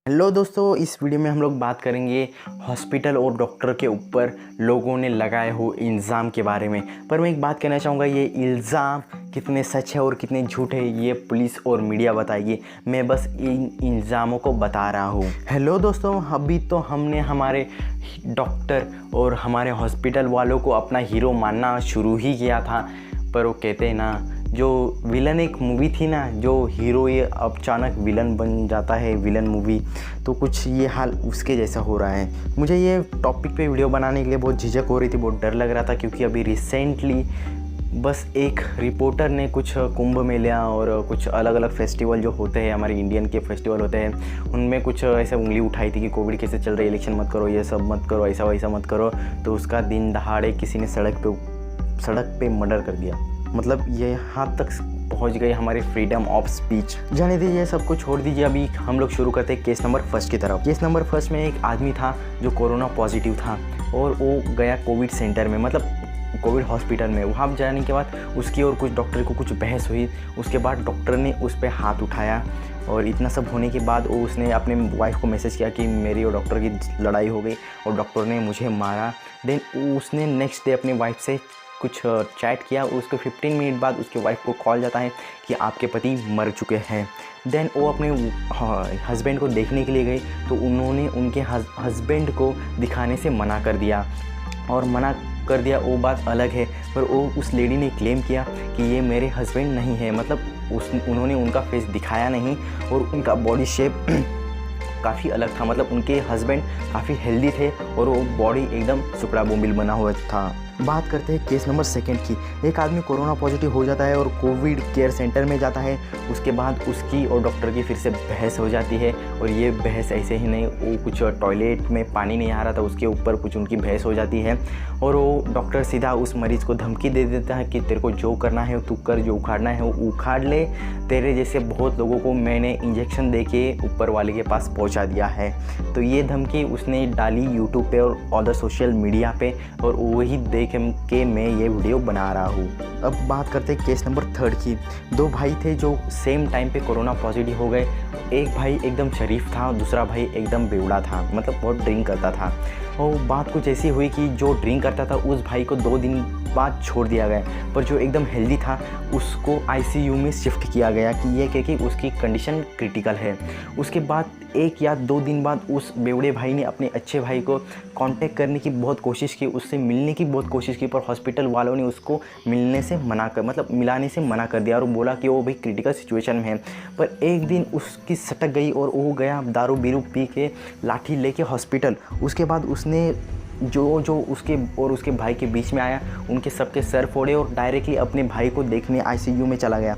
Hello दोस्तों, इस video में हम लोग बात करेंगे हॉस्पिटल और डॉक्टर के ऊपर लोगों ने लगाए हुए इल्ज़ाम के बारे में। पर मैं एक बात कहना चाहूँगा, ये इल्ज़ाम कितने सच है और कितने झूठ है ये पुलिस और मीडिया बताएगी। मैं बस इन इल्ज़ामों को बता रहा हूँ। हेलो दोस्तों, अभी तो हमने हमारे डॉक्टर और हमारे हॉस्पिटल वालों को अपना हीरो मानना शुरू ही किया था। पर वो कहते हैं ना, जो विलन एक मूवी थी ना, जो हीरो ये अचानक विलन बन जाता है, विलन मूवी, तो कुछ ये हाल उसके जैसा हो रहा है। मुझे ये टॉपिक पे वीडियो बनाने के लिए बहुत झिझक हो रही थी, बहुत डर लग रहा था, क्योंकि अभी रिसेंटली बस एक रिपोर्टर ने कुछ कुंभ मेला और कुछ अलग अलग फेस्टिवल जो होते हैं, हमारे इंडियन के फेस्टिवल होते हैं, उनमें कुछ ऐसे उंगली उठाई थी कि कोविड कैसे चल रही है, इलेक्शन मत करो, ये सब मत करो, ऐसा वैसा मत करो। तो उसका दिन दहाड़े किसी ने सड़क पे मर्डर कर दिया। मतलब ये यहाँ तक पहुँच गई हमारी फ्रीडम ऑफ स्पीच। जाने दीजिए, सब कुछ छोड़ दीजिए। अभी हम लोग शुरू करते हैं केस नंबर 1 की तरफ। केस नंबर 1 में एक आदमी था जो कोरोना पॉजिटिव था और वो गया कोविड सेंटर में, मतलब कोविड हॉस्पिटल में। वहाँ जाने के बाद उसकी और कुछ डॉक्टर को कुछ बहस हुई। उसके बाद डॉक्टर ने उस पर हाथ उठाया और इतना सब होने के बाद उसने अपने वाइफ को मैसेज किया कि मेरी और डॉक्टर की लड़ाई हो गई और डॉक्टर ने मुझे मारा। देन उसने नेक्स्ट डे अपनी वाइफ से कुछ चैट किया। उसको 15 मिनट बाद उसके वाइफ को कॉल जाता है कि आपके पति मर चुके हैं। देन वो अपने हस्बैंड को देखने के लिए गई, तो उन्होंने उनके हस्बैंड को दिखाने से मना कर दिया। और मना कर दिया वो बात अलग है, पर वो उस लेडी ने क्लेम किया कि ये मेरे हस्बैंड नहीं है। मतलब उन्होंने उनका फेस दिखाया नहीं और उनका बॉडी शेप काफ़ी अलग था। मतलब उनके हस्बैंड काफ़ी हेल्दी थे और वो बॉडी एकदम सुकड़ा बोम्बिल बना हुआ था। बात करते हैं केस नंबर 2 की। एक आदमी कोरोना पॉजिटिव हो जाता है और कोविड केयर सेंटर में जाता है। उसके बाद उसकी और डॉक्टर की फिर से बहस हो जाती है। और ये बहस ऐसे ही नहीं, वो कुछ टॉयलेट में पानी नहीं आ रहा था, उसके ऊपर कुछ उनकी बहस हो जाती है। और वो डॉक्टर सीधा उस मरीज़ को धमकी दे देता है कि तेरे को जो करना है तू कर, जो उखाड़ना है वो उखाड़ ले, तेरे जैसे बहुत लोगों को मैंने इंजेक्शन दे के ऊपर वाले के पास पहुंचा दिया है। तो ये धमकी उसने डाली यूट्यूब पे और अदर सोशल मीडिया पे, और वही देख के मैं ये वीडियो बना रहा हूँ। अब बात करते हैं केस नंबर 3 की। 2 भाई थे जो सेम टाइम पे कोरोना पॉजिटिव हो गए। एक भाई एकदम शरीफ था, दूसरा भाई एकदम बेवड़ा था, मतलब बहुत ड्रिंक करता था। और बात कुछ ऐसी हुई कि जो ड्रिंक करता था उस भाई को 2 दिन बाद छोड़ दिया गया, पर जो एकदम हेल्दी था उसको आईसीयू में शिफ्ट किया गया कि ये कह कि उसकी कंडीशन क्रिटिकल है। उसके बाद 1 या 2 दिन बाद उस बेवड़े भाई ने अपने अच्छे भाई को कांटेक्ट करने की बहुत कोशिश की, उससे मिलने की बहुत कोशिश की, पर हॉस्पिटल वालों ने उसको मिलाने से मना कर दिया और बोला कि वो भाई क्रिटिकल सिचुएशन में है। पर एक दिन उसकी सटक गई और वो गया दारू बीरू पी के लाठी लेके हॉस्पिटल। उसके बाद उसने जो उसके और उसके भाई के बीच में आया, उनके सबके सर फोड़े और डायरेक्टली अपने भाई को देखने आईसीयू में चला गया।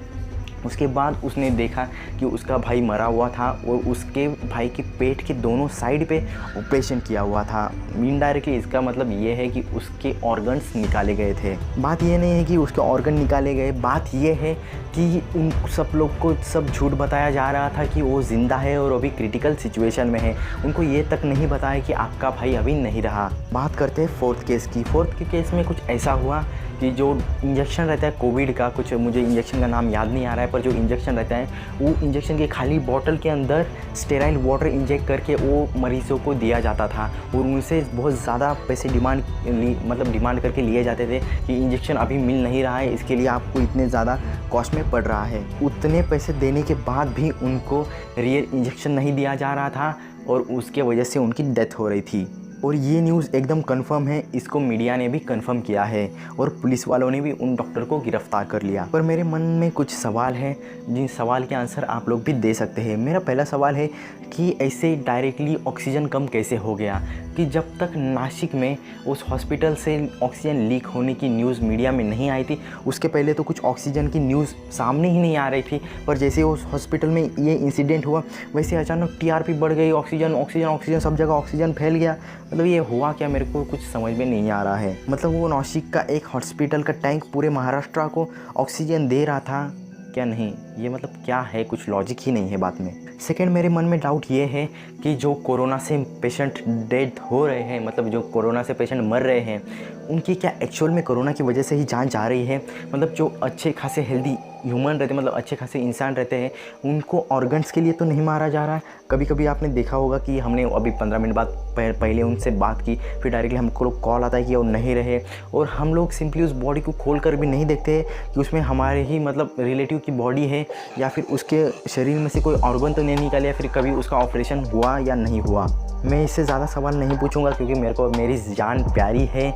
उसके बाद उसने देखा कि उसका भाई मरा हुआ था और उसके भाई के पेट के दोनों साइड पे ऑपरेशन किया हुआ था। इनडायरेक्टली इसका मतलब ये है कि उसके ऑर्गन्स निकाले गए थे। बात ये नहीं है कि उसके ऑर्गन निकाले गए, बात ये है कि उन सब लोग को सब झूठ बताया जा रहा था कि वो ज़िंदा है और अभी क्रिटिकल सिचुएशन में है। उनको ये तक नहीं बताया कि आपका भाई अभी नहीं रहा। बात करते हैं 4th केस की। 4th के केस में कुछ ऐसा हुआ कि जो इंजेक्शन रहता है कोविड का, कुछ मुझे इंजेक्शन का नाम याद नहीं आ रहा है, पर जो इंजेक्शन रहता है वो इंजेक्शन के खाली बॉटल के अंदर स्टेराइल वाटर इंजेक्ट करके वो मरीज़ों को दिया जाता था और उनसे बहुत ज़्यादा पैसे डिमांड करके लिए जाते थे कि इंजेक्शन अभी मिल नहीं रहा है, इसके लिए आपको इतने ज़्यादा कॉस्ट में पड़ रहा है। उतने पैसे देने के बाद भी उनको रियल इंजेक्शन नहीं दिया जा रहा था और उसके वजह से उनकी डेथ हो रही थी। और ये न्यूज़ एकदम कंफर्म है, इसको मीडिया ने भी कंफर्म किया है और पुलिस वालों ने भी उन डॉक्टर को गिरफ्तार कर लिया। पर मेरे मन में कुछ सवाल हैं जिन सवाल के आंसर आप लोग भी दे सकते हैं। मेरा पहला सवाल है कि ऐसे डायरेक्टली ऑक्सीजन कम कैसे हो गया, कि जब तक नासिक में उस हॉस्पिटल से ऑक्सीजन लीक होने की न्यूज़ मीडिया में नहीं आई थी, उसके पहले तो कुछ ऑक्सीजन की न्यूज़ सामने ही नहीं आ रही थी। पर जैसे उस हॉस्पिटल में ये इंसिडेंट हुआ, वैसे अचानक टीआरपी बढ़ गई, ऑक्सीजन सब जगह ऑक्सीजन फैल गया। मतलब ये हुआ क्या, मेरे को कुछ समझ में नहीं आ रहा है। मतलब वो नासिक का एक हॉस्पिटल का टैंक पूरे महाराष्ट्र को ऑक्सीजन दे रहा था क्या? नहीं, ये मतलब क्या है, कुछ लॉजिक ही नहीं है बात में। सेकंड, मेरे मन में डाउट ये है कि जो कोरोना से पेशेंट डेथ हो रहे हैं, मतलब जो कोरोना से पेशेंट मर रहे हैं, उनकी क्या एक्चुअल में कोरोना की वजह से ही जान जा रही है? मतलब जो अच्छे खासे हेल्दी ह्यूमन रहते हैं, मतलब अच्छे खासे इंसान रहते हैं, उनको ऑर्गन्स के लिए तो नहीं मारा जा रहा है। कभी कभी आपने देखा होगा कि हमने अभी 15 मिनट बाद पहले उनसे बात की, फिर डायरेक्टली हमको कॉल आता है कि वो नहीं रहे, और हम लोग सिंपली उस बॉडी को खोल कर भी नहीं देखते कि उसमें हमारे ही मतलब रिलेटिव की बॉडी है, या फिर उसके शरीर में से कोई ऑर्गन तो नहीं निकाले, या फिर कभी उसका ऑपरेशन हुआ या नहीं हुआ। मैं इससे ज़्यादा सवाल नहीं पूछूंगा क्योंकि मेरे को मेरी जान प्यारी है,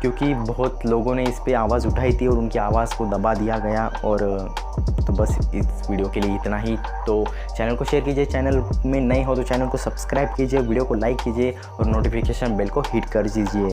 क्योंकि बहुत लोगों ने इस पे आवाज़ उठाई थी और उनकी आवाज़ को दबा दिया गया। और तो बस इस वीडियो के लिए इतना ही। तो चैनल को शेयर कीजिए, चैनल में नए हो तो चैनल को सब्सक्राइब कीजिए, वीडियो को लाइक कीजिए और नोटिफिकेशन बेल को हिट कर दीजिए।